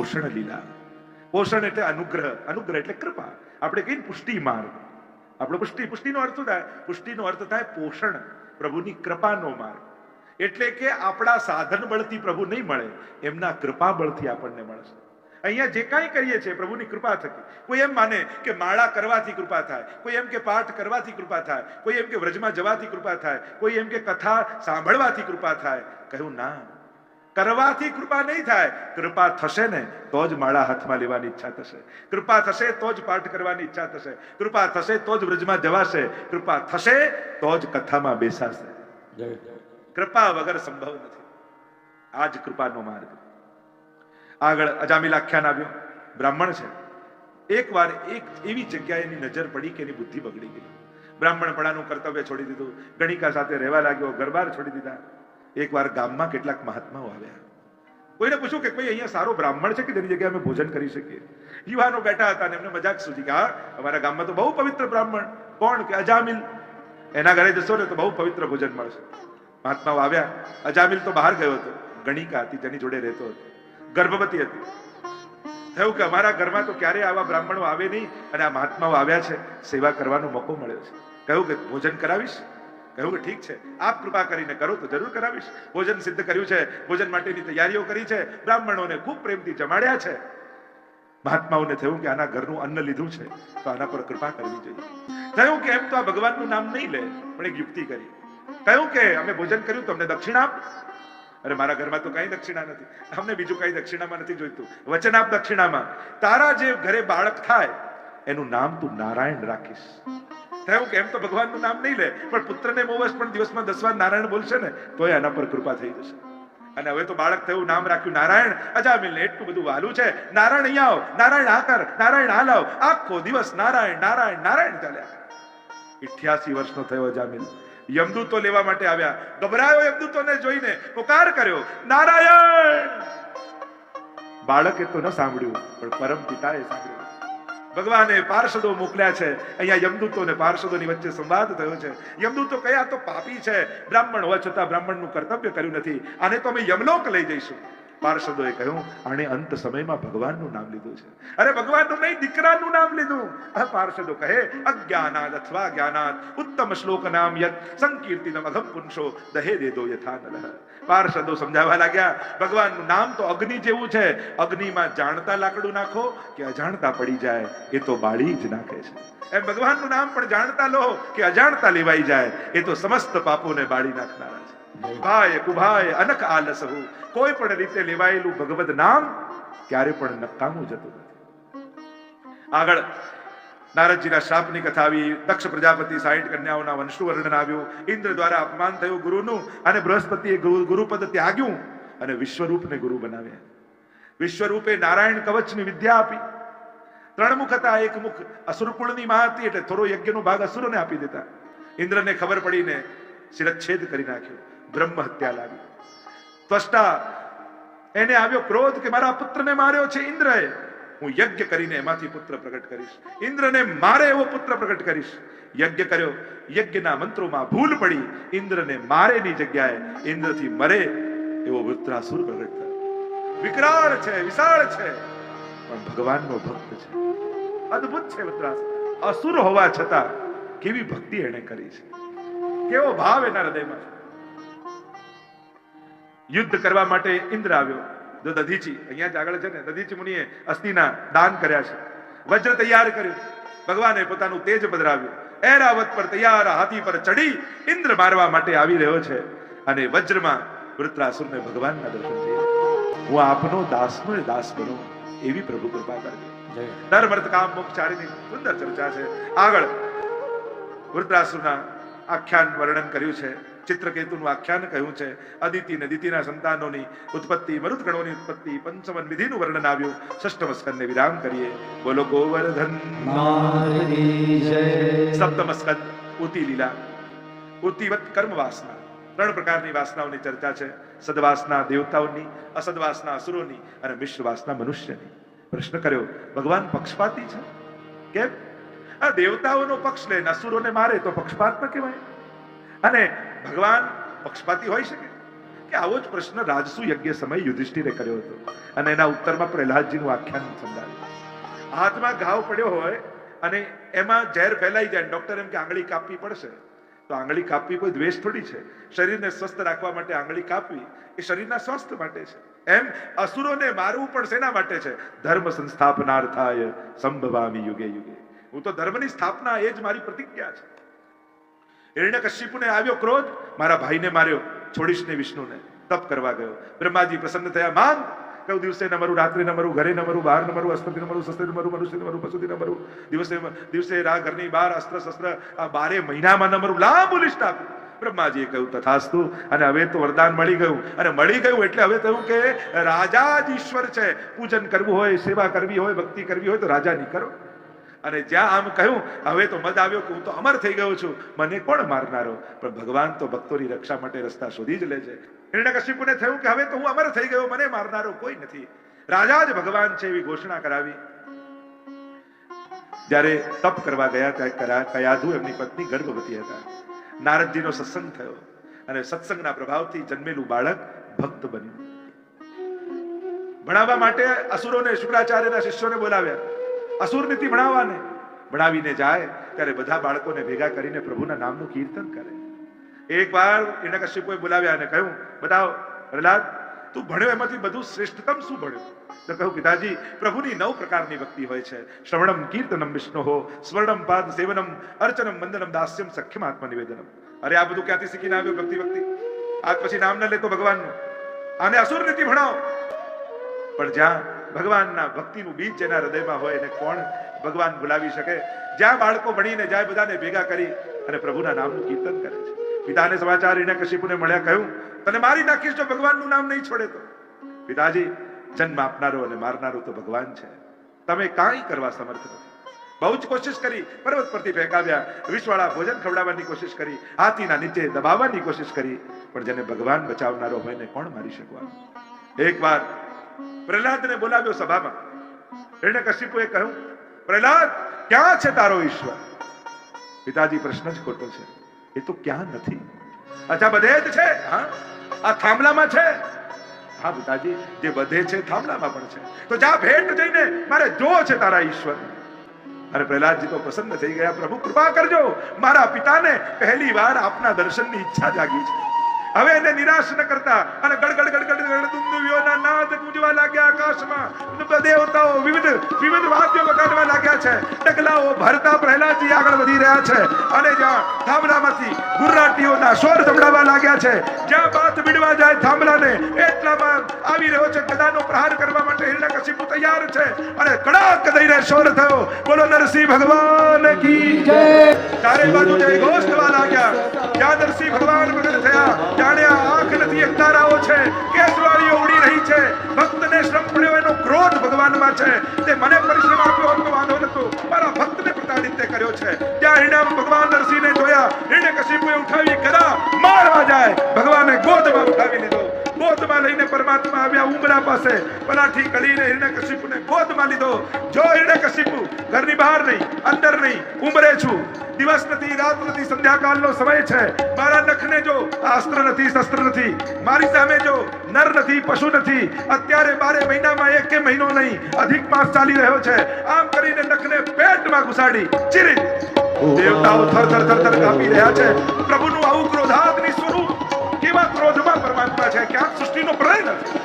પોષણ લીલા. પોષણ એટલે અનુગ્રહ, અનુગ્રહ એટલે કૃપા. આપણે કહીએ પુષ્ટિ માર્ગ. આપણો પુષ્ટિનો અર્થ શું થાય? પુષ્ટિનો અર્થ થાય પોષણ, પ્રભુની કૃપાનો માર્ગ. એટલે કે આપણા સાધન બળથી પ્રભુ નહીં મળે, એમના કૃપા બળથી આપણને મળશે. અહીંયા જે કાંઈ કરીએ છીએ પ્રભુની કૃપા થકી. કોઈ એમ માને કે માળા કરવાથી કૃપા થાય, કોઈ એમ કે પાઠ કરવાથી કૃપા થાય, કોઈ એમ કે વ્રજમાં જવાથી કૃપા થાય, કોઈ એમ કે કથા સાંભળવાથી કૃપા થાય. કહ્યું ના, કરવાથી કૃપા નહીં થાય. કૃપા થશે ને તો જ માળા હાથમાં લેવાની ઈચ્છા થશે, કૃપા થશે તો જ પાઠ કરવાની ઈચ્છા થશે, કૃપા થશે તો જ વ્રજમાં જવાશે, કૃપા થશે તો જ કથામાં બેસાશે. કૃપા વગર સંભવ નથી. આ જ કૃપાનો માર્ગ. આગળ અજામિલ આખ્યાન આવ્યો. બ્રાહ્મણ છે. એકવાર એક એવી જગ્યાએ એની નજર પડી કે એની બુદ્ધિ બગડી ગઈ. બ્રાહ્મણપણાનું કર્તવ્ય છોડી દીધું, ગણિકા સાથે રહેવા લાગ્યો, ઘરબાર છોડી દીધા. એકવાર ગામમાં કેટલાક મહાત્માઓ આવ્યા. કોઈને પૂછ્યું કે કોઈ અહીંયા સારો બ્રાહ્મણ છે કે જેની જગ્યાએ અમે ભોજન કરી શકીએ? યુવાનો બેઠા હતા અને એમને મજાક સૂજી કે હા, અમારા ગામમાં તો બહુ પવિત્ર બ્રાહ્મણ. કોણ? કે અજામિલ. એના ઘરે જશો ને તો બહુ પવિત્ર ભોજન મળશે. મહાત્માઓ આવ્યા. અજામિલ તો બહાર ગયો હતો. ગણિકા હતી, તેની જોડે રહેતો હતો, ગર્ભવતી હતી. થયું કે અમારા ઘરમાં તો ક્યારેય આવા બ્રાહ્મણો આવે નહીં, અને આ મહાત્માઓ આવ્યા છે, સેવા કરવાનો મોકો મળ્યો છે. કહ્યું કે ભોજન કરાવીશ? કહ્યું કે ઠીક છે, આપ કૃપા કરીને કરો તો જરૂર કરાવીશ. ભોજન સિદ્ધ કર્યું છે, ભોજન માટેની તૈયારીઓ કરી છે, બ્રાહ્મણોને ખૂબ પ્રેમથી જમાડ્યા છે. મહાત્માઓને થયું કે આના ઘરનું અન્ન લીધું છે તો આના પર કૃપા કરવી જોઈએ. થયું કે એમ તો આ ભગવાનનું નામ નહીં લે, પણ એક યુક્તિ કરી. કહ્યું કે અમે ભોજન કર્યું તો અમને દક્ષિણા આપ. અરે મારા ઘરમાં તો કઈ દક્ષિણા નથી, અમને બીજું કઈ દક્ષિણામાં નથી જોઈતું, વચન આપ દક્ષિણામાં. તારા જે ઘરે બાળક થાય એનું નામ તું નારાયણ રાખીશ. થયું કે એમ તો ભગવાનનું નામ નહીં લે, પણ પુત્રને મોવશ પણ દિવસમાં 10 વાર નારાયણ બોલશે ને તોય આના પર કૃપા થઈ જશે. અને હવે તો બાળક થયું, નામ રાખ્યું નારાયણ. અજામિલને એટલું બધું વાલું છે, નારાયણ અહીંયા આવ, નારાયણ આ કર, નારાયણ આ લાવ. આખો દિવસ નારાયણ નારાયણ નારાયણ ચાલ્યા. 88 વર્ષનો થયો અજામિલ. યમદૂતો લેવા માટે આવ્યા. ગભરાયો યમદૂતોને જોઈને, પુકાર કર્યો નારાયણ. બાળકે તો ન સાંભળ્યું, પણ પરમ પિતાએ સાંભળ્યું. ભગવાને પાર્ષદો મોકલ્યા છે. અહીંયા યમદૂતો ને પાર્ષદોની વચ્ચે સંવાદ થયો છે. યમદૂતો કયા તો પાપી છે, બ્રાહ્મણ હોવા છતાં બ્રાહ્મણનું કર્તવ્ય કર્યું નથી, આને તો અમે યમલોક લઈ જઈશું. પાર્ષદોએ કહ્યું આણે અંત સમયમાં ભગવાનનું નામ લીધું છે. અરે ભગવાનનું નહીં, દીકરાનું નામ લીધું. આ પાર્ષદો કહે અજ્ઞાનાદ અથવા જ્ઞાનાદ ઉત્તમ શ્લોક નામ યત સંકીર્તિનમ અઘમ પુંસો દહે દેદો યથા નરઃ. પાર્ષદો સમજાવવા લાગ્યા ભગવાનનું નામ તો અગ્નિ જેવું છે, અગ્નિમાં જાણતા લાકડું નાખો કે અજાણતા પડી જાય એ તો બાળી જ નાખે છે. એમ ભગવાનનું નામ પણ જાણતા લો કે અજાણતા લેવાઈ જાય એ તો સમસ્ત પાપોને બાળી નાખનારા છે. ભાય કુભાય અનક આલસહુ. કોઈ પણ રીતે લેવાયેલું ભગવદ નામ ક્યારે પણ નકામું જતું નથી. આગળ નારદજીના શ્રાપની કથા આવી. દક્ષ પ્રજાપતિ 60 કન્યાઓના વંશનું વર્ણન આવ્યું. ઇન્દ્ર દ્વારા અપમાન થયું ગુરુનું, અને બૃહસ્પતિએ ગુરુપદ ત્યાગ્યું અને વિશ્વરૂપને ગુરુ બનાવ્યા. વિશ્વરૂપે નારાયણ કવચની વિદ્યા આપી. 3 મુખ હતા, 1 મુખ અસુરકુળની માં હતી, એટલે થોડો યજ્ઞનો ભાગ અસુરોને આપી દેતા. ઇન્દ્રને ખબર પડીને શિરચ્છેદ કરી નાખ્યો, બ્રહ્મ હત્યા લાવી. ત્વષ્ટા એને આવ્યો ક્રોધ કે મારા પુત્રને માર્યો છે ઇન્દ્રએ, હું યજ્ઞ કરીને એમાંથી પુત્ર પ્રગટ કરીશ, ઇન્દ્રને મારે એવો પુત્ર પ્રગટ કરીશ. યજ્ઞ કર્યો, યજ્ઞના મંત્રોમાં ભૂલ પડી, ઇન્દ્રને મારેની જગ્યાએ ઇન્દ્રથી મરે એવો વૃત્રાસુર પ્રગટ થયો. વિકરાળ છે, વિશાળ છે, પણ ભગવાનનો ભક્ત છે. અદ્ભુત છે વૃત્રાસુર. અસુર હોવા છતાં કેવી ભક્તિ એને કરી છે, કેવો ભાવ એના હૃદયમાં છે. યુદ્ધ કરવા માટે ઇન્દ્ર આવ્યો. જો દધીચી અહીંયા જ આગળ છે ને, દધીચી મુનિએ અસ્થિના દાન કર્યા છે. વજ્ર તૈયાર કર્યું, ભગવાને પોતાનું તેજ પધરાવ્યું. એરાવત પર તૈયાર હાથી પર ચડી ઇન્દ્ર મારવા માટે આવી રહ્યો છે, અને વજ્રમાં વૃત્રાસુરને ભગવાનના દર્શન થયા. હું આપનો દાસનો દાસ બનો એવી પ્રભુ કૃપા કરજો. ધર્મ અર્થ કામ મોક્ષ ચારીની સુંદર ચર્ચા છે. આગળ વૃત્રાસુરના આખ્યાન વર્ણન કર્યું છે. ચિત્રકેતુનું આખ્યાન કહ્યું છે. અદિતિ ને દિતિના સંતાનોની ઉત્પત્તિ, મરુદગણોની ઉત્પત્તિ, પંચમન વિધિનું વર્ણન આવ્યું. 6મ સ્કંદને વિરામ કરીએ. બોલો ગોવર્ધન માતની જય. 7મ સ્કંદ ઉતિ લીલા. ઉતિવત કર્મ વાસના. 3 પ્રકારની વાસનાઓની ચર્ચા છે. સદવાસના દેવતાઓની, અસદવાસના અસુરોની, અને મિશ્ર વાસના મનુષ્યની. પ્રશ્ન કર્યો ભગવાન પક્ષપાતી છે કેમ? આ દેવતાઓનો પક્ષ લે, અસુરોને મારે તો પક્ષપાત ન કહેવાય? અને ભગવાન પક્ષપાતી હોઈ શકે? કે આવો જ પ્રશ્ન રાજસુ યજ્ઞ સમયે યુધિષ્ઠિરે કર્યો હતો અને એના ઉત્તરમાં પ્રહલાદજીનું આખ્યાન સંભળાવ્યું. હાથમાં ઘાવ પડ્યો હોય અને એમાં ઝેર ફેલાઈ જાય, ડોક્ટર એમ કે આંગળી કાપવી પડશે, તો આંગળી કાપવી કોઈ દ્વેષ થોડી છે. શરીરને સ્વસ્થ રાખવા માટે આંગળી કાપવી એ શરીરના સ્વાસ્થ્ય માટે છે. એમ અસુરોને મારવું પણ શેના માટે છે? ધર્મ સંસ્થાપનાર્થાય સંભવામિ યુગે યુગે. હું તો ધર્મની સ્થાપના, એ જ મારી પ્રતિજ્ઞા છે. હિરણ્યકશ્યપુને આવ્યો ક્રોધ, મારા ભાઈને માર્યો, છોડીશ ને વિષ્ણુને. તપ કરવા ગયો, બ્રહ્માજી પ્રસન્ન થયા, માંગ. કહ્યું દિવસે ન મરું, રાત્રે ન મરું, ઘરે ન મરું, બહાર ન મરું, અસ્ત્રથી ન મરું, શસ્ત્રથી ન મરું, મનુષ્યથી ન મરું, પશુથી ન મરું, દિવસે ઘરની બહાર અસ્ત્ર શસ્ત્ર, આ 12 મહિનામાં ન મરું, લાંબુ લિસ્ટ આપ્યું. બ્રહ્માજીએ કહ્યું તથાસ્તુ. અને હવે તો વરદાન મળી ગયું, અને મળી ગયું એટલે હવે કહ્યું કે રાજા જ ઈશ્વર છે. પૂજન કરવું હોય, સેવા કરવી હોય, ભક્તિ કરવી હોય તો રાજાની કરો. અને જ્યાં આમ કહ્યું, હવે તો મદ આવ્યો કે હું તો અમર થઈ ગયો છું, મને કોણ મારનારો? પણ ભગવાન તો ભક્તોની રક્ષા માટે રસ્તા શોધી જ લે છે. હિરણ્યકશ્યપુને થયું કે હવે તો હું અમર થઈ ગયો, મને મારનારો કોઈ નથી, રાજા જ ભગવાન છે, એવી ઘોષણા કરાવી. જ્યારે તપ કરવા ગયા ત્યાં કયાધુ એમની પત્ની ગર્ભવતી હતા. નારદજીનો સત્સંગ થયો અને સત્સંગના પ્રભાવથી જન્મેલું બાળક ભક્ત બન્યું. ભણાવવા માટે અસુરોને, શુક્રાચાર્યના શિષ્યોને બોલાવ્યા. અસુર નીતિ ભણાવીને જાય ત્યારે બધા બાળકોને ભેગા કરીને પ્રભુના નામનું કીર્તન કરે. એકવાર હિરણ્યકશ્યપુએ બોલાવ્યા અને કહ્યું, બતાવ પ્રહલાદ, તું ભણ્યો એમાંથી બધું શ્રેષ્ઠતમ શું ભણ્યું? તો કહ્યું, પિતાજી, પ્રભુની 9 પ્રકારની ભક્તિ હોય છે. શ્રવણમ કીર્તનમ વિષ્ણુહો, સ્વર્ણમ પાદ સેવનમ, અર્ચનમ વંદનમ, દાસ્યમ સખ્યમ આત્મનિવેદનમ. અરે આ બધું ક્યાંથી શીખીને આવ્યો ભક્તિ? આજ પછી નામ ન લેતો ભગવાનનું. આને અસુર નીતિ ભણાવો. પણ જ્યાં ભગવાનના ભક્તિનું બીજ જેના હૃદયમાં હોય એને કોણ ભગવાન ભૂલાવી શકે? જ્યાં બાળકો ભણીને જાય, બધાને ભેગા કરી અને પ્રભુના નામનું કીર્તન કરે છે. પિતાને સમાચાર હિરણ્યકશ્યપુને મળ્યા, કહ્યું, તને મારી નાખીશ જો ભગવાનનું નામ નહીં છોડે તો. પિતાજી, જન્મ આપનારો અને મારનારો તો ભગવાન છે, તમે કાંઈ કરવા સમર્થ નથી. બહુ જ કોશિશ કરી, પર્વત પરથી ફેંકાવ્યા, વિષવાળા ભોજન ખવડાવવાની કોશિશ કરી, હાથીના નીચે દબાવવાની કોશિશ કરી, પણ જેને ભગવાન બચાવનારો હોય ને કોણ મારી શકવાનું? એકવાર પ્રહલાદને બોલાવ્યો સભામાં. હિરણ્યકશ્યપુએ કહ્યું, પ્રહલાદ, ક્યાં છે તારો ઈશ્વર? પિતાજી, પ્રશ્ન જ ખોટો છે, એ તો ક્યાં નથી. અચ્છા, બધે જ છે? હા, આ થાંભલામાં છે? હા પિતાજી, જે બધે છે થાંભલામાં પણ છે. તો જા ભેટ જઈને મારે જોવો છે તારા ઈશ્વર. અને પ્રહલાદજી તો પ્રસન્ન થઈ ગયા, પ્રભુ કૃપા કરજો, મારા પિતાને પહેલી વાર આપના દર્શનની ઈચ્છા જાગી છે. હવે એને નિરાશ ન કરતા. અને ગડગડ ગડગડ દુંદુભીઓના નાદ ગુંજવા લાગ્યા આકાશમાં. દેવતાઓ વિવિધ વાદ્યો વગાડવા લાગ્યા છે. ડગલાઓ ભરતા પ્રહલાદજી આગળ વધી રહ્યા છે. અને જ્યાં થાંભલામાંથી ગુર્રાટીઓના સ્વર સંભળાવા લાગ્યા છે, જ્યાં બાત બીડવા જાય થાંભલાને, એટલામાં આવી રહ્યો છે ગદાનો પ્રહાર કરવા માટે હિરણ્યકશ્યપુ તૈયાર છે. અને કડાક દઈને સ્વર થયો, બોલો નરસિંહ ભગવાન કી જય. ચારે બાજુ જય ઘોષ થવા લાગ્યા. જ્યાં નરસિંહ ભગવાન પ્રગટ થયા, જાણે આંખ નથી, એકતારાઓ છે, કેસવાળીઓ ઉડી રહી છે. ભક્તને શ્રમ પડ્યો, એનો ક્રોધ ભગવાનમાં છે. તે મને પરિશ્રમ આપ્યો હોત તો વાંધો નતો, મારા ભક્તને પ્રતાડિત કર્યો છે. ત્યાં હિરણ્ય ભગવાન નરસિંહને જોયા, હિરણ્યકશ્યપુએ ઉઠાવી ગદા મારવા જાય, ભગવાને ગોદમાં ઉઠાવી લીધો. ગોદમાં લઈને પરમાત્મા આવ્યા ઉંબરા પાસે, પલાઠી કળીને હિરણ્યકશ્યપુને ગોદમાં લીધો. જો હિરણ્યકશ્યપુ, ઘરની બહાર નહીં, અંદર નહીં, ઉંબરે છું. દિવસ નથી, રાત નથી, સંધ્યાકાળનો સમય છે. મારા નખને જો, અસ્ત્ર નથી, શસ્ત્ર નથી. મારી સામે જો, નર નથી, પશુ નથી. અત્યારે 12 મહિનામાં 1 મહિનો નહીં, અધિક માસ ચાલી રહ્યો છે. આમ કરીને નખને પેટમાં ઘુસાડી ચીરી. દેવતાઓ થર કાપી રહ્યા છે. પ્રભુનું આવું ક્રોધાગ્નિ સ્વરૂપ, કેવા ક્રોધમાં પરમાત્મા છે, ક્યાંક સૃષ્ટિનો પ્રલય નથી.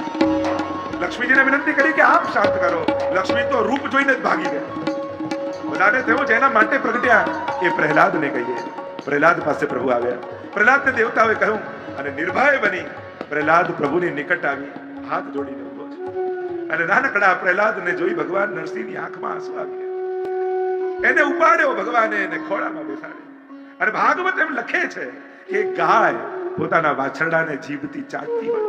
લક્ષ્મીજીને વિનંતી કરી કે આપ શાંત કરો. લક્ષ્મી તો રૂપ જોઈને જ ભાગી ગયા. બધાને થયું જેના માટે પ્રગટ્યા એ પ્રહલાદને કહીએ. પ્રહલાદ પાસે પ્રભુ આવ્યા. પ્રહલાદને દેવતાઓએ કહ્યું, અને નિર્ભય બની પ્રહલાદ પ્રભુની નિકટ આવી હાથ જોડીને ઉભો છે. અને નાનકડા પ્રહલાદને જોઈ ભગવાન નરસિંહની આંખમાં આંસુ આવી ગયા. એને ઉપાડ્યો ભગવાને, એને ખોળામાં બેસાડ્યો. અને ભાગવત એમ લખે છે કે ગાય પોતાના વાછરડાને જીભથી ચાટતી હોય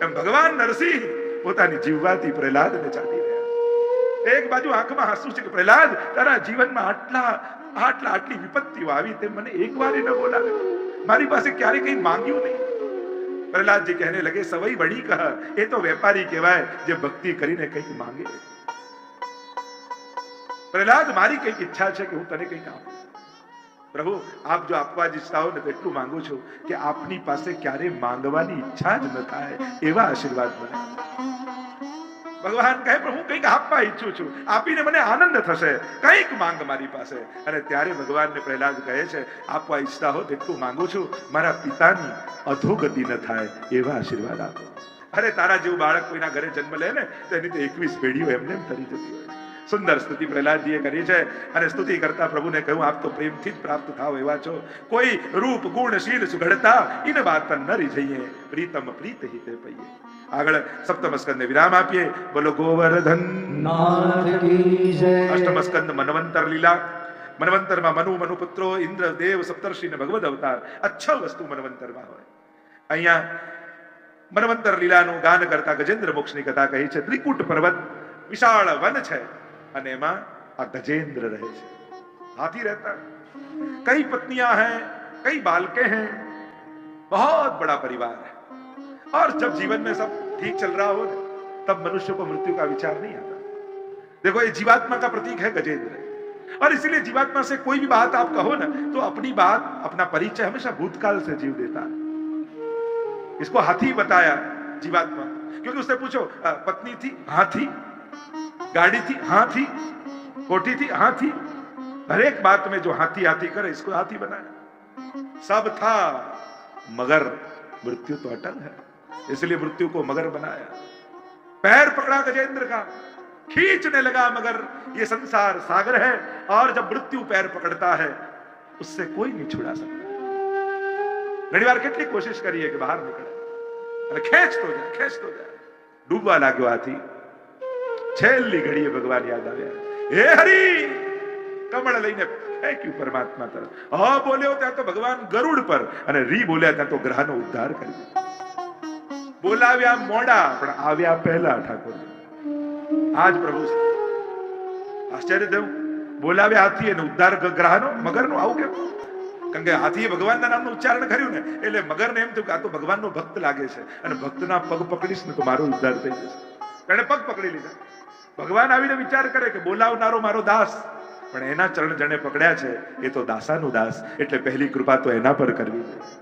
એમ ભગવાન નરસિંહ પોતાની જીવવાથી પ્રહલાદને ચાટી રહ્યા. એક બાજુ આંખમાં હસવું છે કે પ્રહલાદ, તારા જીવનમાં આટલી વિપત્તિઓ આવી, તે મને એકવાર ન બોલાવે, મારી પાસે ક્યારે કઈ માંગ્યું નહીં. પ્રહલાદજી કહેને લગે, સવઈ વડી કહ, એ તો વેપારી કહેવાય જે ભક્તિ કરીને કંઈક માંગે. પ્રહલાદ, મારી કઈક ઈચ્છા છે કે હું તને કંઈક આપું. પ્રભુ આપ જો આપવા જ ઈચ્છતા હો ને તો એટલું માંગુ છું કે આપની પાસે ક્યારે માંગવાની ઈચ્છા જ ન થાય એવા આશીર્વાદ મને. ભગવાન કહે પણ હું કંઈક આપવા ઈચ્છું છું, આપીને મને આનંદ થશે, કંઈક માંગ મારી પાસે. અને ત્યારે ભગવાનને પ્રહલાદ કહે છે આપવા ઈચ્છતા હો તેટલું માંગુ છું, મારા પિતાની અધોગતિ ન થાય એવા આશીર્વાદ આપો. અરે તારા જેવું બાળક કોઈના ઘરે જન્મ લે ને તો એની તો 21 પેઢીઓ એમને એમ તરી જતી હોય. સુંદર સ્તુતિ પ્રહલાદજીએ કરી છે અને સ્તુતિ કરતા પ્રભુને કહ્યું આપ તો પ્રેમથી જ પ્રાપ્ત થાવ એવા છો, કોઈ રૂપ ગુણ શીલ સુઘડતા ઇન બાત નરી જઈએ, પ્રીતમ પ્રીત હિતે પઈએ. આગળ સપ્તમ સ્કંદને વિરામ આપીએ. બોલો ગોવર્ધન નાથ કી જય. અષ્ટમ સ્કંદ મનવંતર લીલા. મનવંતરમાં મનુ પુત્રો ઇન્દ્ર દેવ સપ્તર્ષિ ને ભગવદ અવતાર, અચ્છ વસ્તુ મનવંતરમાં હોય. અહીંયા મનવંતર લીલાનું ગાન કરતા ગજેન્દ્ર મોક્ષની કથા કહી છે. ત્રિકૂટ પર્વત વિશાળ વન છે અને એમાં આ गजेंद्र रहे છે, हाथी रहता है, कई पत्नियां हैं, कई बालके हैं, बहुत बड़ा परिवार है. और जब जीवन में सब ठीक चल रहा हो तब मनुष्य को मृत्यु का विचार नहीं आता. देखो ये जीवात्मा का प्रतीक है गजेंद्र, और इसीलिए जीवात्मा से कोई भी बात आप कहो ना तो अपनी बात अपना परिचय हमेशा भूतकाल से जीव देता है. इसको हाथी बताया जीवात्मा, क्योंकि उससे पूछो पत्नी थी, हाँ थी, गाड़ी थी, हाँ थी, कोठी थी, हाँ थी, हर एक बात में जो हाथी हाथी करे इसको हाथी बनाया. सब था मगर मृत्यु तो अटल है, इसलिए मृत्यु को मगर बनाया. पैर पकड़ा गजेंद्र का, खींचने लगा मगर ये संसार सागर है, और जब मृत्यु पैर पकड़ता है उससे कोई नहीं छुड़ा सकता. घणी વાર કેટલી કોશિશ કરીએ કે બહાર નીકળે અને ખેંચતો જાય. ડૂબવા લાગ્યો હાથી. છેલ્લી ઘડીએ ભગવાન યાદ આવ્યા. હે હરી, કમળ લઈને ફેંક્યું પરમાત્મા તરફ. હા બોલ્યો ત્યાં તો ભગવાન ગરુડ પર, અને રી બોલ્યા ત્યાં તો ગ્રહનો ઉદ્ધાર કરી દીધો. બોલાવ્યા મોડા પણ આવ્યા પહેલા ઠાકોર. આજ પ્રભુ આશ્ચર્ય થયું. બોલાવ્યા હાથી અને ઉદ્ધાર ગ્રહનો, મગરનો. આવું કેમ? કારણ કે હાથીએ ભગવાનના નામનું ઉચ્ચારણ કર્યું ને એટલે મગરને એમ થયું કે આ તો ભગવાનનો ભક્ત લાગે છે અને ભક્તના પગ પકડીશ ને તો મારો ઉદ્ધાર થઈ જશે. એને પગ પકડી લીધા. ભગવાન આવીને વિચાર કરે કે બોલાવનારો મારો દાસ, પણ એના ચરણ જેને પકડ્યા છે એ તો દાસાનું દાસ, એટલે પહેલી કૃપા તો એના પર કરવી જોઈએ.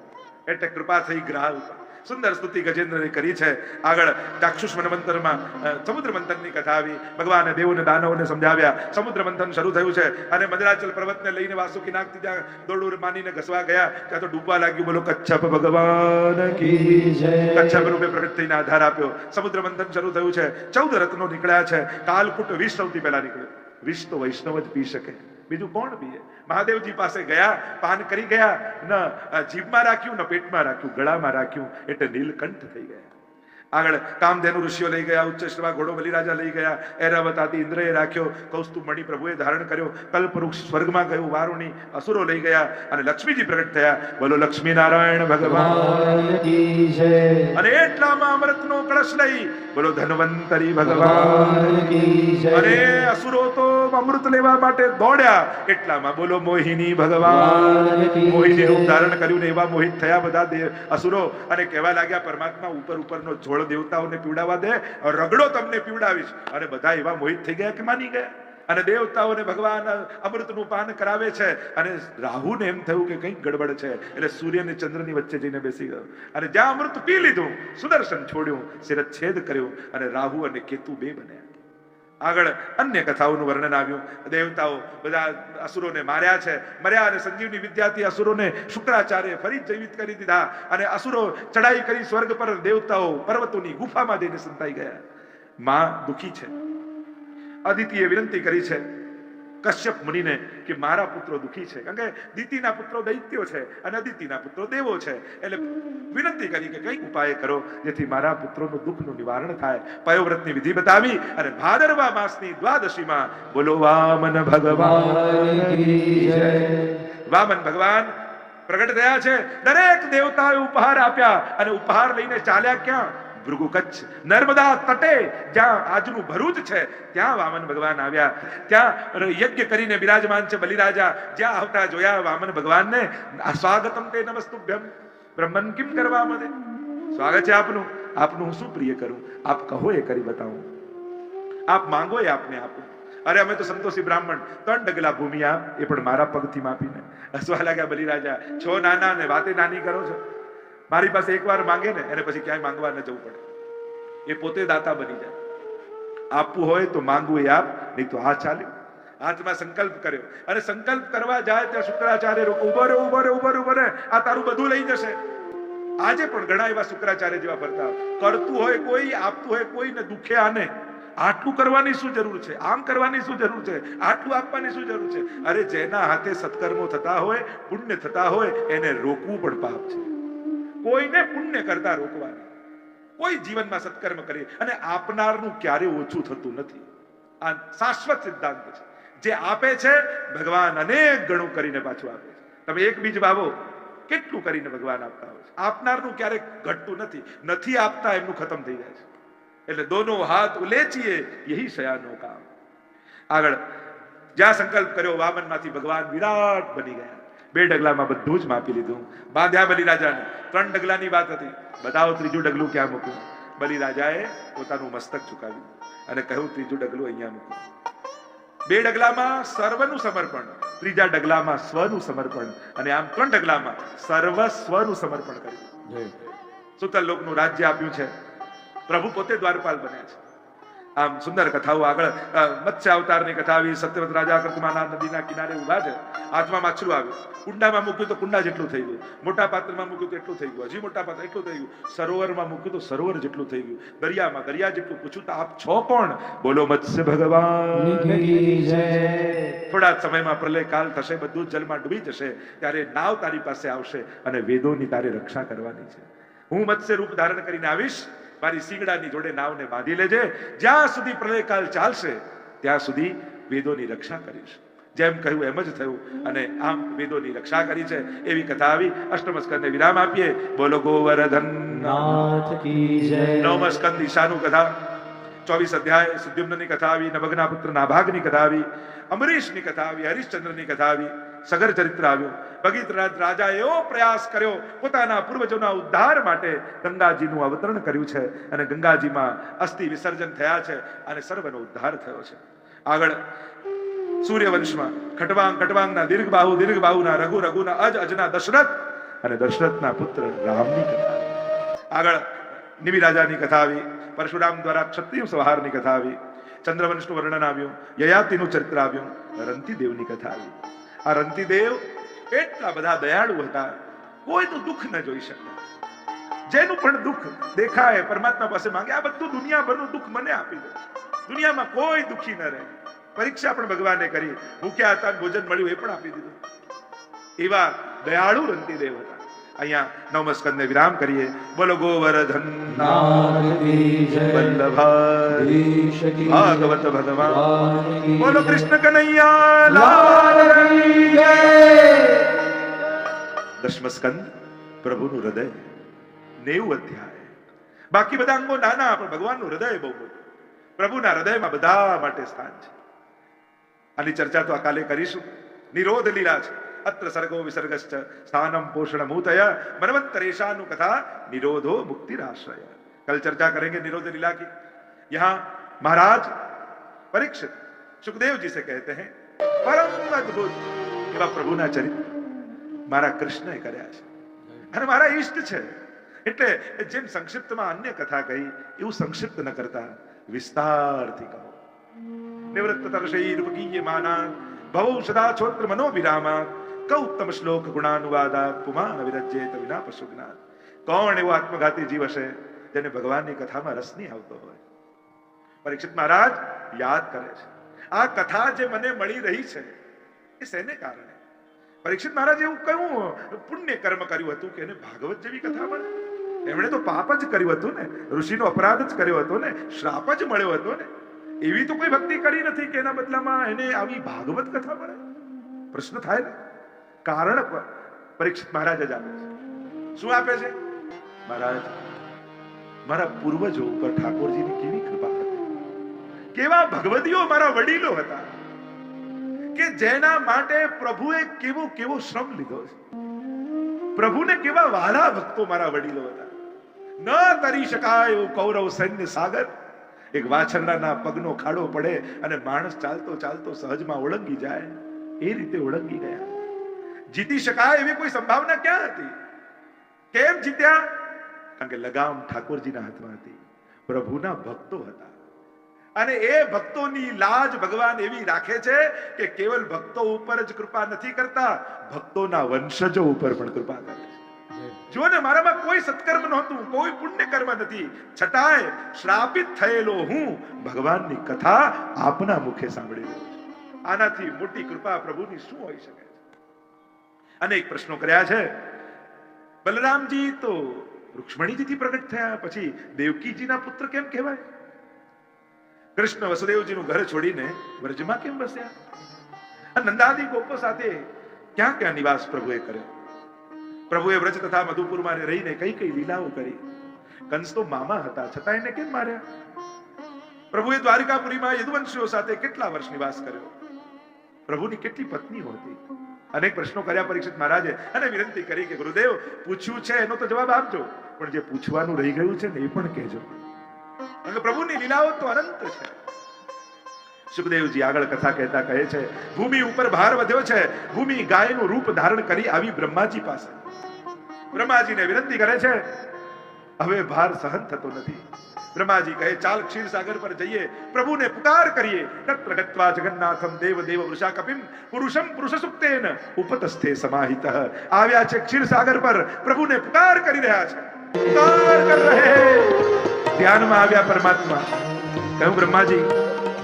એટલે કૃપા થઈ ગ્રહ ઉપર. સુંદર સ્તુતિ ગજેન્દ્રને કરી છે. આગળ ચાક્ષુષ મનવંતરમાં સમુદ્ર મંથનની કથા આવી. ભગવાને દેવોને દાનવોને સમજાવ્યા. સમુદ્ર મંથન શરૂ થયું છે અને મંદરાચલ પર્વતને લઈને વાસુકીનાગથી જ્યાં દોરડું માનીને ઘસવા ગયા ત્યાં તો ડૂબવા લાગ્યું. બોલો કચ્છપ ભગવાન કી જય. કચ્છપ રૂપે પ્રગટ થઈને આધાર આપ્યો. સમુદ્ર મંથન શરૂ થયું છે. 14 રત્નો નીકળ્યા છે. કાલકૂટ વિષ સૌથી પહેલા નીકળ્યું. વિષ તો વૈષ્ણવ જ પી શકે, બીજું કોણ પીએ? મહાદેવજી પાસે ગયા, પાન કરી ગયા, ન જીભમાં રાખ્યું, ન પેટમાં રાખ્યું, ગળામાં રાખ્યું, એટલે નીલકંઠ થઈ ગયા. આગળ કામધેનુ ઋષિઓ લઈ ગયા, ઉચ્ચશ્રવા ઘોડો બલિરાજા લઈ ગયા, એરાવત આદિ ઇન્દ્રએ રાખ્યો, કૌસ્તુભ મણિ પ્રભુએ ધારણ કર્યો, કલ્પવૃક્ષ સ્વર્ગમાં ગયું, વારુણી અસુરો લઈ ગયા અને લક્ષ્મીજી પ્રગટ થયા. બોલો લક્ષ્મી નારાયણ ભગવાન કી જય. અને એટલામાં અમૃતનો કળશ લઈ બોલો ધન્વંતરી ભગવાન કી જય. અને અસુરો તો અમૃત લેવા માટે દોડ્યા, એટલામાં બોલો મોહિની ભગવાન. મોહિની રૂપ ધારણ કર્યું ને એવા મોહિત થયા બધા અસુરો અને કહેવા લાગ્યા પરમાત્મા ઉપરનો જોડ દેવતાઓને પીવડાવવા દે, રગડો તમને પીવડાવીશ. અને બધા એવા મોહિત થઈ ગયા કે માની ગયા. અને દેવતાઓને ભગવાન અમૃતનું પાન કરાવે છે. અને રાહુને એમ થયું કે કંઈક ગડબડ છે, એટલે સૂર્ય અને ચંદ્રની વચ્ચે જઈને બેસી ગયો અને જ્યાં અમૃત પી લીધું સુદર્શન છોડ્યું, શિરચ્છેદ કર્યું અને રાહુ અને કેતુ બે બન્યા. આગળ અન્ય કથાઓનું વર્ણન આવ્યું. દેવતાઓ બધા અસુરોને માર્યા છે. મર્યા અને સંજીવની વિદ્યાથી અસુરોને શુક્રાચાર્ય ફરી જીવિત કરી દીધા અને અસુરો ચડાઈ કરી સ્વર્ગ પર. દેવતાઓ પર્વતોની ગુફામાં જઈને સંતાઈ ગયા. માં દુખી છે. અદિતિએ વિનંતી કરી છે કશ્યપ મુનિને કે મારા પુત્રો દુખી છે, કારણ કે દિતિના પુત્રો દૈત્યો છે અને અદિતિના પુત્રો દેવો છે. એટલે વિનંતી કરી કે કંઈક ઉપાય કરો જેથી મારા પુત્રોનું દુઃખનું નિવારણ થાય. પયોવ્રતની વિધિ બતાવી અને ભાદરવા માસની દ્વાદશીમાં બોલો વામન ભગવાન કી જય. વામન ભગવાન પ્રગટ થયા છે. દરેક દેવતાએ ઉપહાર આપ્યા અને ઉપહાર લઈને ચાલ્યા ક્યાં? ભૃગુ કચ્છ, નર્મદા તટે જ્યાં આજનું ભરૂચ છે ત્યાં વામન ભગવાન આવ્યા. ત્યાં યજ્ઞ કરીને બિરાજમાન છે બલિરાજા. જ્યાં આવતા જોયા વામન ભગવાનને. સ્વાગતમ તે નમસ્તુભ્યમ બ્રહ્મન કિમ કરવા મને. સ્વાગત છે આપનું, આપનું હું શું પ્રિય કરું? આપ કહો એ કરી બતાવું, આપ માંગો એ આપને આપું. અરે અમે તો સંતોષી બ્રાહ્મણ, 3 ડગલા ભૂમિ આપ, એ પણ મારા પગથી માપીને. હસવા લાગ્યા બલિરાજા, છો નાના ને વાતે નાની કરો છો. મારી પાસે એકવાર માંગે ને એને પછી ક્યાંય માંગવા ન જવું પડે. એ પોતે દાતા બની જાય. આપવું હોય તો માંગવું એ આપ, નહીં તો આ ચાલ્યું. હાથમાં સંકલ્પ કર્યો અને સંકલ્પ કરવા જાય ત્યાં શુક્રાચાર્ય રોકો, ઉભો રે ઉભો રે ઉભો રે ઉભો રે, આ તારું બધું લઈ જશે. આજે પણ ઘણા એવા શુક્રાચાર્ય જેવા ફરતા, કરતું હોય કોઈ, આપતું હોય કોઈ ને દુખે આને. આટલું કરવાની શું જરૂર છે, આમ કરવાની શું જરૂર છે, આટલું આપવાની શું જરૂર છે? અરે જેના હાથે સત્કર્મો થતા હોય, પુણ્ય થતા હોય, એને રોકવું પણ પાપ છે. કોઈને પુણ્ય કરતા રોકવાની. કોઈ જીવનમાં સત્કર્મ કરે અને આપનારનું ક્યારે ઓછું થતું નથી. આ શાશ્વત સિદ્ધાંત છે. જે આપે છે ભગવાન અનેક ગણું કરીને પાછું આપે છે. તમે એક બીજ વાવો, કેટલું કરીને ભગવાન આપતા હોય છે. આપનારનું ક્યારેક ઘટતું નથી. નથી આપતા એમનું ખતમ થઈ જાય છે. એટલે દોનો હાથ ઉલેચીએ યહી શયાનો કામ. આગળ જ્યાં સંકલ્પ કર્યો વામનમાંથી ભગવાન વિરાટ બની ગયા. 2 ડગલામાં બધું જ માપી લીધું. બાંધ્યા બલિરાજાને. 3 ડગલાની વાત હતી. બતાવો ત્રીજું ડગલું ક્યાં મૂક્યું? બલિરાજાએ પોતાનું મસ્તક ઝુકાવ્યું અને કહ્યું ત્રીજું ડગલું અહીંયા મૂક્યું. 2 ડગલામાં સર્વનું સમર્પણ, ત્રીજા ડગલામાં સ્વનું સમર્પણ, અને આમ 3 ડગલામાં સર્વસ્વનું સમર્પણ કર્યું. સુતલ લોકનું રાજ્ય આપ્યું છે. પ્રભુ પોતે દ્વારપાલ બન્યા છે. આમ સુંદર કથાઓ આગળ. મત્સ્ય અવતારની કથા આવી. સત્યવત રાજા કર્તમાના નદીના કિનારે ઉભા છે. હાથમાં માછલું આવ્યું. કુંડામાં મૂક્યું તો કુંડા જેટલું થઈ ગયું. મોટા પાત્રમાં મૂક્યું તો એટલું થઈ ગયું. હજી મોટા પાત્ર એટલું થઈ ગયું. સરોવરમાં મૂક્યું તો સરોવર જેટલું થઈ ગયું. દરિયામાં દરિયા જેટલું. પૂછ્યું તો આપ છો કોણ? બોલો મત્સ્ય ભગવાન. થોડા સમયમાં પ્રલય કાલ થશે, બધું જલમાં ડૂબી જશે. ત્યારે નાવ તારી પાસે આવશે અને વેદોની તારે રક્ષા કરવાની છે. હું મત્સ્ય રૂપ ધારણ કરીને આવીશ. મારી સિંગડાની જોડે નાવને બાંધી લેજે. જ્યાં સુધી પ્રલયકાલ ચાલશે ત્યાં સુધી વેદોની રક્ષા કરીશ. જેમ કહ્યું એમ જ થયું અને આમ વેદોની રક્ષા કરી છે. એવી કથા આવી. અષ્ટમ સ્કંદને વિરામ આપીએ. બોલો ગોવર્ધન નાથ કી જય. નવમ સ્કંદ ઈશાનું કથા. 24 અધ્યાય. સુદ્યુમ્નની કથા આવી. નભગના પુત્ર નાભાગની કથા આવી. અમરીશની કથા આવી. હરિશ્ચંદ્રની કથા આવી. સગર ચરિત્ર આવ્યું. ભગીરથ રાજા એવો પ્રયાસ કર્યો પોતાના પૂર્વજોના ઉદ્ધાર માટે. ગંગાજીનું અવતરણ કર્યું છે અને ગંગાજીમાં અસ્થિ વિસર્જન થયા છે અને સર્વનો ઉદ્ધાર થયો છે. આગળ સૂર્યવંશમાં ખટવાંગના દીર્ઘબાહુના રઘુ, રઘુના અજના દશરથ અને દશરથના પુત્ર રામની કથા. આગળ નિમિ રાજાની કથા આવી. પરશુરામ દ્વારા ક્ષત્રિય સંહારની કથા આવી. ચંદ્રવંશનું વર્ણન આવ્યું. યયાતિનું ચરિત્ર આવ્યું. રંતિદેવની કથા આવી. આ રંતિદેવ એટલા બધા દયાળુ હતા, કોઈનું દુઃખ ન જોઈ શકતા. જેનું પણ દુઃખ દેખાય પરમાત્મા પાસે માંગે, આ બધું દુનિયાભરનું દુઃખ મને આપી દો, દુનિયામાં કોઈ દુઃખી ન રહે. પરીક્ષા પણ ભગવાને કરી. ભૂખ્યા હતા, ભોજન મળ્યું એ પણ આપી દીધું. એવા દયાળુ રંતિદેવ હતા. અહીંયા નવમ સ્કંદને વિરામ કરીએ. બોલો ગોવર્ધન ભાગવત ભગવાન. બોલો કૃષ્ણ કનૈયા લાલ કી જય. દશમ સ્કંદ પ્રભુનું હૃદય. 90 અધ્યાય. બાકી બધા અંગો નાના, પણ ભગવાનનું હૃદય બહુ મોટું. પ્રભુના હૃદયમાં બધા માટે સ્થાન છે. આની ચર્ચા તો કાલે કરીશું. નિરોધ લીલા છે. અત્ર સર્ગો વિસર્ગશ્ચ સ્થાનમ પોષણમૂતય મન્વંતરેશાનું કથા निरोधो मुक्तिराश्रय. कल चर्चा करेंगे निरोध लीला की. यहाँ महाराज परीक्षित सुखदेव जी से कहते हैं परम अद्भुत एवं प्रभुना चरित्र मारा कृष्ण કર્યા છે અને મારા ઈષ્ટ છે. એટલે જેમ સંક્ષિપ્તમાં અન્ય કથા કહી એવું સંક્ષિપ્ત ન કરતા વિસ્તારથી કહો. નિવૃત્ત તર્ષૈ રૂપગીયમાના ભવૌ સદા છોત્ર મનો વિરામા કૌત્તમ શ્લોક ગુણાનુવાદા પુમાન વિરજ્યેત વિના પશુજ્ઞાત. કોણ એવો આત્મઘાતી જીવ હશે જેને ભગવાનની કથામાં રસ નહીં આવતો હોય? પરીક્ષિત મહારાજ યાદ કરે છે, આ કથા જે મને મળી રહી છે એ શેને કારણે? પરીક્ષિત મહારાજ એવું કયું પુણ્ય કર્મ કર્યું હતું કે એને ભાગવત જેવી કથા મળે? એમણે તો પાપ જ કર્યું હતું ને, ઋષિનો અપરાધ જ કર્યો હતો ને, શ્રાપ જ મળ્યો હતો ને. એવી તો કોઈ ભક્તિ કરી નથી કે એના બદલામાં એને આવી ભાગવત કથા મળે. પ્રશ્ન થાય ને. કારણ પરીક્ષિત મહારાજ જ આપે છે. શું આપે છે? મહારાજ, મારા પૂર્વજો ઉપર ઠાકોરજીની કેવી કૃપા હતી, કેવા ભગવદીઓ મારા વડીલો હતા કે જેના માટે પ્રભુએ કેવો કેવો શ્રમ લીધો છે. પ્રભુને કેવા વાલા ભક્તો મારા વડીલો હતા. ન તરી શકાય એવું કૌરવ સૈન્ય સાગર એક વાછરડાના પગનો ખાડો પડે અને માણસ ચાલતો ચાલતો સહજમાં ઓળંગી જાય, એ રીતે ઓળંગી ગયા. જીતી શકાય એવી કોઈ સંભાવના ક્યાં હતી? કેમ જીત્યા? કારણ કે લગામ ઠાકોરજીના હાથમાં હતી, પ્રભુના ભક્તો હતા. અને એ ભક્તોની લાજ ભગવાન એવી રાખે છે કે કેવલ ભક્તો ઉપર જ કૃપા નથી કરતા, ભક્તોના વંશજો ઉપર પણ કૃપા કરે છે. જો ને મારામાં કોઈ સત્કર્મ નહોતું, કોઈ પુણ્ય કર્મ નથી, છતાંય શ્રાપિત થયેલો હું ભગવાનની કથા આપના મુખે સાંભળી રહ્યો છું. આનાથી મોટી કૃપા પ્રભુની શું હોઈ શકે છે? અનેક પ્રશ્નો કર્યા છે. બલરામજી તો રૂક્ષ્મણીજીથી પ્રગટ થયા, પછી દેવકીજીના પુત્ર કેમ કહેવાય? કૃષ્ણ વસુદેવજીનું ઘર છોડીને વ્રજમાં કેમ બસ્યા? નંદાદી ગોપો સાથે ક્યાં ક્યાં નિવાસ પ્રભુએ કર્યો? પ્રભુએ વ્રજ તથા મધુપુરમાં રહીને કઈ કઈ લીલાઓ કરી? કંસ તો મામા હતા, છતાં એને કેમ માર્યા? પ્રભુએ દ્વારિકાપુરીમાં યદુવંશીઓ સાથે કેટલા વર્ષ નિવાસ કર્યો? પ્રભુની કેટલી પત્નીઓ હતી? અનેક પ્રશ્નો કર્યા પરીક્ષિત મહારાજે, અને વિનંતી કરી કે ગુરુદેવ, પૂછ્યું છે એનો તો જવાબ આપજો, પણ જે પૂછવાનું રહી ગયું છે ને એ પણ કહેજો. પ્રભુની લીલાઓ તો અનંત છે. સુખદેવજી આગળ કથા કહેતા કહે છે, ભૂમિ ઉપર ભાર વધ્યો છે, ભૂમિ ગાયનું રૂપ ધારણ કરી આવી બ્રહ્માજી પાસે. બ્રહ્માજીને વિનંતી કરે છે, હવે ભાર સહન થતો નથી. બ્રહ્માજી કહે, ચાલ ક્ષીરસાગર પર જઈએ, પ્રભુને પુકાર કરીએ. તત્ર ગત્વા જગન્નાથમ દેવ દેવ વૃષાકપિમ પુરુષમ પુરુષ સુક્તેન ઉપતસ્થે સમાહિતઃ. આવ્યા છે ક્ષીરસાગર પર, પ્રભુને પુકાર કરી રહ્યા છે, પુકાર કર રહે. ધ્યાનમાં આવ્યા પરમાત્મા. કહ્યું, બ્રહ્માજી,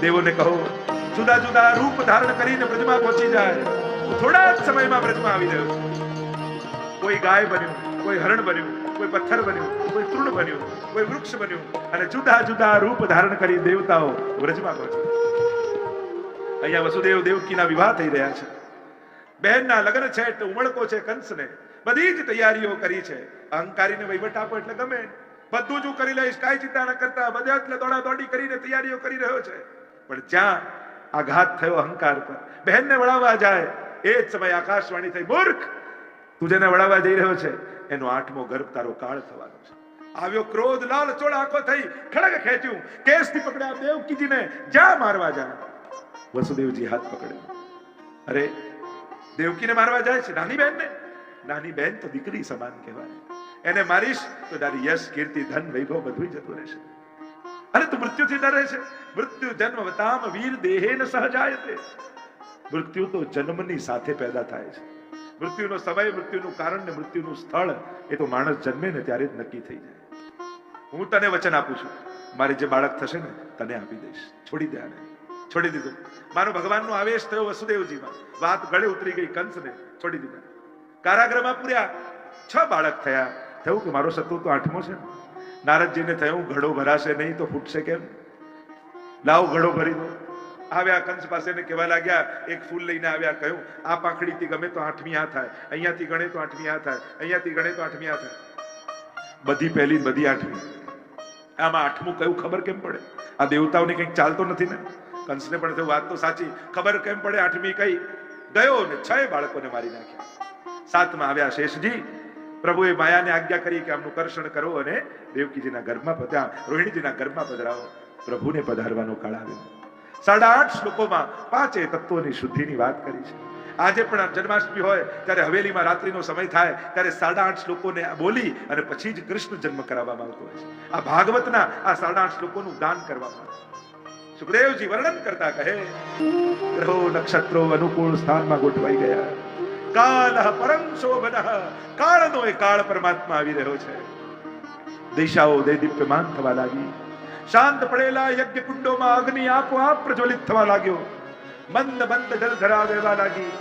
દેવોને કહો જુદા જુદા રૂપ ધારણ કરીને બ્રજમાં પહોંચી જાય. થોડા જ સમયમાં બ્રજમાં આવી રહ્યો છે. કોઈ ગાય બન્યું, કોઈ હરણ બન્યું, કોઈ પથ્થર બન્યું, કોઈ તૃણ બન્યું, કોઈ વૃક્ષ બન્યું, અને જુદા જુદા રૂપ ધારણ કરી દેવતાઓ વ્રજમાં પહોંચી. અહીંયા વસુદેવ દેવકીના વિવાહ થઈ રહ્યા છે. બહેનના લગ્ન છે એટલે ઉમળકો છે કંસને. બધી જ તૈયારીઓ કરી છે. અહંકારીને વહીવટ આપો એટલે ગમે, બધું જ હું કરી લઈશ, કાંઈ ચિંતા ન કરતા, બધા એટલે દોડા દોડી કરીને તૈયારીઓ કરી રહ્યો છે. પણ જ્યાં આઘાત થયો અહંકાર પર, બહેનને વળાવવા જાય, એ જ સમયે આકાશવાણી થઈ, મૂર્ખ, તું જેને વળાવવા જઈ રહ્યો છે એનો 8મો ગર્ભ તારો કાળ થવાનો છે. આવ્યો ક્રોધ, લાલ ચોળ આંખો થઈ, ખડગ ખેંચ્યું, કેસથી પકડ્યા દેવકીજીને, જ્યાં મારવા જાય. વસુદેવજી હાથ પકડ્યો. અરે, દેવકીને મારવા જાય છે, નાની બહેનને? નાની બહેન તો દીકરી સમાન કહેવાય. એને મારીશ તો તારી યશ, કીર્તિ, ધન, વૈભવ બધું જતું રહેશે. અને તું મૃત્યુથી ડરે છે? મૃત્યુ જન્મ વતામ વીર દેહેન સહજાયતે. મૃત્યુ તો જન્મની સાથે પેદા થાય છે. મૃત્યુનો સમય, મૃત્યુનું કારણ ને મૃત્યુનું સ્થળ એ તો માણસ જન્મે ને ત્યારે જ નક્કી થઈ જાય. હું તને વચન આપું છું, મારે જે બાળક થશે ને તને આપી દઈશ. છોડી દે આને. છોડી દીધું. મારો ભગવાનનો આવેશ થયો વસુદેવજીમાં, વાત ગળે ઉતરી ગઈ, કંસને છોડી દીધા. કારાગૃહમાં પૂર્યા. 6 બાળક થયા. થયું કે મારો શત્રુ તો 8મો છે. નારદજીને થયું, ઘડો ભરાશે નહીં તો ફૂટશે કેમ? લાવ ઘડો ભરી દો. આવ્યા કંસ પાસે ને કહેવા લાગ્યા, એક ફૂલ લઈને આવ્યા, કહ્યું, આ પાંખડીથી ગમે તો 8મી આ થાય, અહીંયાથી ગણે તો 8મી આ થાય, અહીંયાથી ગણે તો 8મી આ થાય. બધી પહેલી, બધી 8મી. આમાં 8મું કયું ખબર કેમ પડે? આ દેવતાઓને કંઈક ચાલતો નથી ને. કંસને પણ થયું, વાત તો સાચી, ખબર કેમ પડે 8મી કઈ? ગયો ને 6 બાળકોને મારી નાખ્યા. 7માં આવ્યા શેષજી. પ્રભુએ માયાને આજ્ઞા કરી કે આમનું કર્ષણ કરો અને દેવકીજીના ગર્ભમાં પધ્યા, રોહિણીજીના ગર્ભમાં પધરાવો. પ્રભુને પધારવાનો કાળ આવ્યો. 8.5 શ્લોકોમાં 5 તત્વોની શુદ્ધિની વાત કરી છે. આજે પણ જન્માષ્ટમી હોય ત્યારે હવેલીમાં રાત્રિનો સમય થાય ત્યારે 8.5 શ્લોકોને બોલી અને પછી જ કૃષ્ણ જન્મ કરાવવામાં આવતો હોય છે. આ ભાગવતના આ 8.5 શ્લોકોનું ગાન કરવામાં આવે. સુખદેવજી વર્ણન કરતા કહે, ગ્રહો નક્ષત્રો અનુકૂળ સ્થાનમાં ગોઠવાઈ ગયા. કાલ પરમ શોભન, કાળનો એ કાળ પરમાત્મા આવી રહ્યો છે. દિશાઓ દીપ્યમાન થવા લાગી. શાંત પડેલા યજ્ઞ કુંડોમાં અગ્નિ આપોઆપ પ્રજ્વલિત થવા લાગ્યો. મંદ મંદ જલધરા વહેવા લાગી.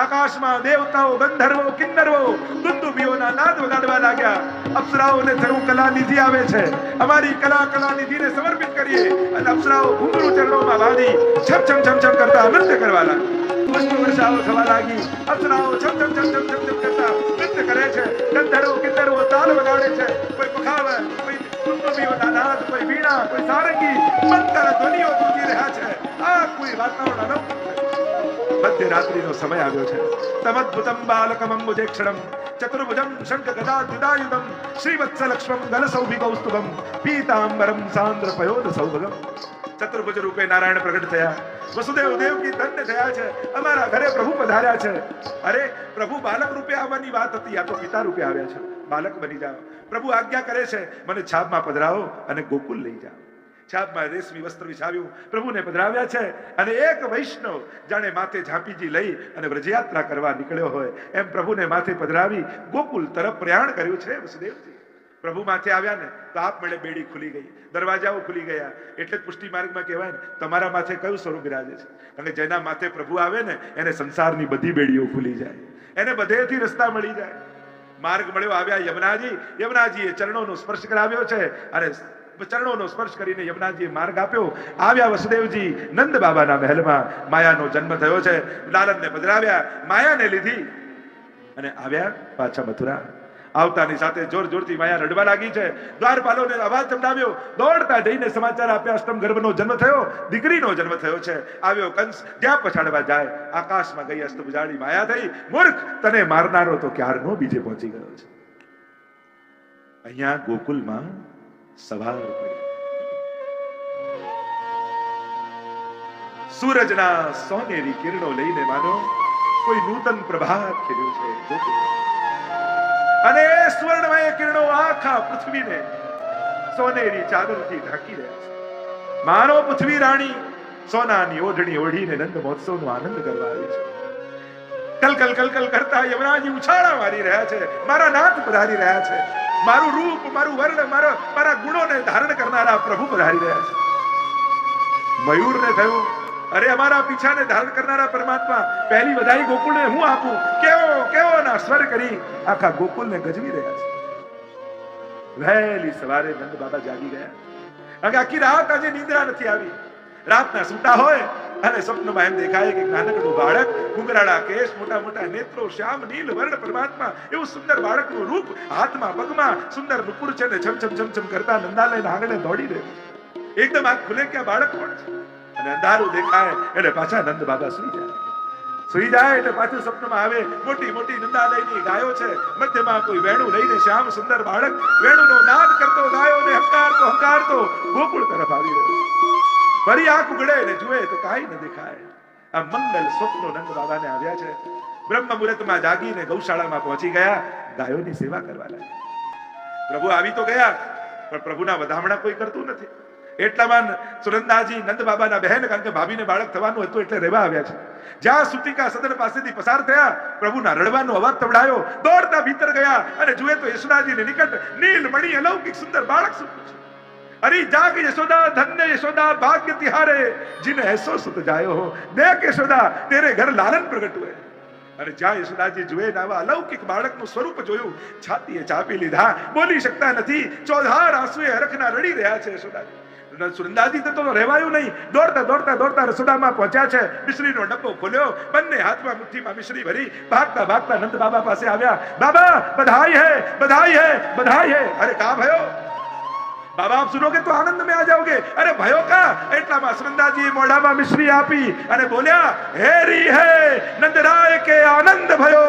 આકાશમાં દેવતાઓ, ગંધર્વો, કિન્નરો દુંદુભીઓના નાદ વગાડવા લાગ્યા. અપ્સરાઓને થયું કલા નિધિ આવે છે, અમારી કલા નિધિને સમર્પિત કરીએ. અને અપ્સરાઓ ઘૂંઘરું ચરણોમાં બાંધી છમ છમ છમ છમ કરતા નૃત્ય કરવા લાગી. પુષ્પ વર્ષાઓ થવા લાગી. અપ્સરાઓ છમ છમ છમ છમ છમ કરતા નૃત્ય કરે છે. ગંધર્વો, કિન્નરો તાલ વગાડે છે. કોઈ પખાવ, કોઈ દુંદુભીઓના નાદ, કોઈ વીણા, કોઈ સારંગી મંત્ર ધ્વનિઓ ગુંજી રહ્યા છે. આ કોઈ વાતાવરણ અનંત છે. મધ્યરાત્રિનો સમય આવ્યો છે. તમદ્ભુતમ બાલકમંબુજે ક્ષણમ ચતુર્ભુજમ શંખ ગદા દ્વિદાયુધમ શ્રીવત્સલક્ષ્મમ ગલસૌભિકૌસ્તુભમ પીતાંબરમ સાંદ્ર પયોદ સૌભગમ. ચતુર્ભુજ રૂપે નારાયણ પ્રગટ થયા. વસુદેવ દેવકી ધન્ય થયા છે. અમારા ઘરે પ્રભુ પધાર્યા છે. અરે પ્રભુ બાલક રૂપે આવવાની વાત હતી, આ તો પિતા રૂપે આવ્યા છે. બાલક બની જાઓ. પ્રભુ આજ્ઞા કરે છે, મને છાપમાં પધરાવો અને ગોકુલ લઈ જાઓ. છાપમાં રેશમી વસ્ત્ર વિછાવ્યું, પ્રભુને પધરાવ્યા છે. અને એક વૈષ્ણવ જાણે માથે ઝાંપીજી લઈ અને વ્રજયાત્રા કરવા નીકળ્યો હોય એમ પ્રભુને માથે પધરાવી ગોકુલ તરફ પ્રયાણ કર્યું છે. વસુદેવજી પ્રભુ માથે આવ્યા ને તો આપમેળે બેડી ખુલી ગઈ, દરવાજાઓ ખુલી ગયા. એટલે જ પુષ્ટિ માર્ગમાં કહેવાય ને, તમારા માથે કયું સ્વરૂપ બિરાજે છે? કારણ કે જેના માથે પ્રભુ આવે ને એને સંસારની બધી બેડીઓ ખુલી જાય, એને બધેથી રસ્તા મળી જાય. માર્ગ મળ્યો, આવ્યા યમુનાજી. યમુનાજીએ ચરણોનો સ્પર્શ કરાવ્યો છે અને ચરણોનો સ્પર્શ કરીને યમુનાજીએ માર્ગ આપ્યો. આવ્યા વસુદેવજી નંદ બાબાના મહેલમાં. માયાનો જન્મ થયો છે. લાલનને પધરાવ્યા, માયાને લીધી અને આવ્યા પાછા મથુરા. આવતાની સાથે જોર જોરથી માયા રડવા લાગી છે. દ્વારપાલોને અવાજ સંભળાવ્યો, દોડતા જઈને સમાચાર આપ્યા, અષ્ટમ ગર્ભનો જન્મ થયો, દીકરીનો જન્મ થયો છે. આવ્યો કંસ, જ્યાં પછાડવા જાય આકાશમાં ગઈ અસ્તભુજાળી માયા થઈ. મૂર્ખ, તને મારનારો તો ક્યારનો બીજે પહોંચી ગયો છે. અહીંયા ગોકુલમાં સવાર પડી. સૂરજના સોનેરી કિરણો લઈને માનો કોઈ નૂતન પ્રભાત ખીલ્યું છે ગોકુલમાં. અને સ્વર્ણમય કિરણો આખા પૃથ્વીને સોનેરી ચાદરથી ઢાંકી રહ્યા છે. માનો પૃથ્વી રાણી સોનાની ઓઢણી ઓઢીને નંદ મહોત્સવનો આનંદ કરવા આવી છે. કલકલ કલકલ કરતા યમરાજી ઉછાળા મારી રહ્યા છે. મારા નાથ પધારી રહ્યા છે. મારું રૂપ, મારું વર્ણ, મારા ગુણોને ધારણ કરનારા પ્રભુ પધારી રહ્યા છે. મયુરને થયું, અરે અમારા પીછાને ધારણ કરનારા પરમાત્મા, પહેલી વધાઈ ગોકુળને હું આપું. કેવો કેવો ના સ્વર કરી આખા ગોકુળને ગજવી રહ્યા છે. વહેલી સવારે નંદ બાબા જાગી ગયા. આખી રાત આજે નિંદ્રા નથી આવી. રાતના સૂતા હોય અને સ્વપ્નમાં એમ દેખાય કે નાનકડું બાળક, ઘૂંઘરાળા કેસ, મોટા મોટા નેત્રો, શ્યામ નીલ વર્ણ પરમાત્મા, એવું સુંદર બાળકનું રૂપ, હાથમાં પગમાં સુંદર નુપુર છે ને છમ છમ છમ છમ કરતા નંદાલયના આંગણે દોડી રહ્યું. એકદમ આંખ ખુલે કે આ બાળક કોણ છે? અને અંધારું દેખાય એટલે પાછા નંદ બાબા સુઈ જાય. સુઈ જાય એટલે પાછું સ્વપ્નમાં આવે, મોટી મોટી નંદાલયની ગાયો છે, મધ્યમાં કોઈ વેણું લઈને શ્યામ સુંદર બાળક વેણુનો નાદ કરતો ગાયોને હંકારતો ગોકુળ તરફ આવી રહ્યો. ફરી આંખ ઉઘડે ને જુએ તો કાંઈ ન દેખાય. આ મંગલ સ્વપ્નો નંદ બાબાને આવ્યા છે. બ્રહ્મ મુહૂર્તમાં જાગીને ગૌશાળામાં પહોંચી ગયા, ગાયોની સેવા કરવા લાગ્યા. પ્રભુ આવી તો ગયા પણ પ્રભુના વધામણા કોઈ કરતું નથી. એટલામાં સુનંદાજી નંદ બાબાના બહેન, કારણ કે ભાભીને બાળક થવાનું હતું એટલે રહેવા આવ્યા છે. જ્યાં સુતિકા સદન પાસેથી પસાર થયા, પ્રભુના રડવાનો અવાજ સંભળાયો. દોડતા ભીતર ગયા અને જુએ તો યશોદાજીને નિકટ નીલમણી અલૌકિક સુંદર બાળક સૂતું છે. अरे जाग यशोदा, धन्य यशोदा, भाग्य तिहारे जिन ऐसो सुत जायो हो. देख यशोदा, तेरे घर लालन प्रगट हुए. અને જ્યાં યશોદાજી જુએ ને આવા અલૌકિક બાળકનું સ્વરૂપ જોયું, છાતીએ ચાપી લીધા. બોલી શકતા નથી. ચોધાર આંસુએ હરખના રડી રહ્યા છે યશોદાજી. સુનંદાજી તો રહેવાયું નહીં. દોડતા દોડતા દોડતા રસોડામાં પહોંચ્યા છે. મિશ્રીનો ડબ્બો ખોલ્યો, બંને હાથમાં મુઠ્ઠીમાં મિશ્રી ભરી ભાગતા ભાગતા નંદ બાબા પાસે આવ્યા. બાબા बधाई है, बधाई है, बधाई है. अरे कहाँ भयो? बाबा आप सुनोगे तो आनंद में आ जाओगे. अरे भयो का? એટલામાં સુનંદાજી મોઢામાં મિશ્રી આપી અને બોલ્યા, હેરી હે નંદરાય કે આનંદ भयो.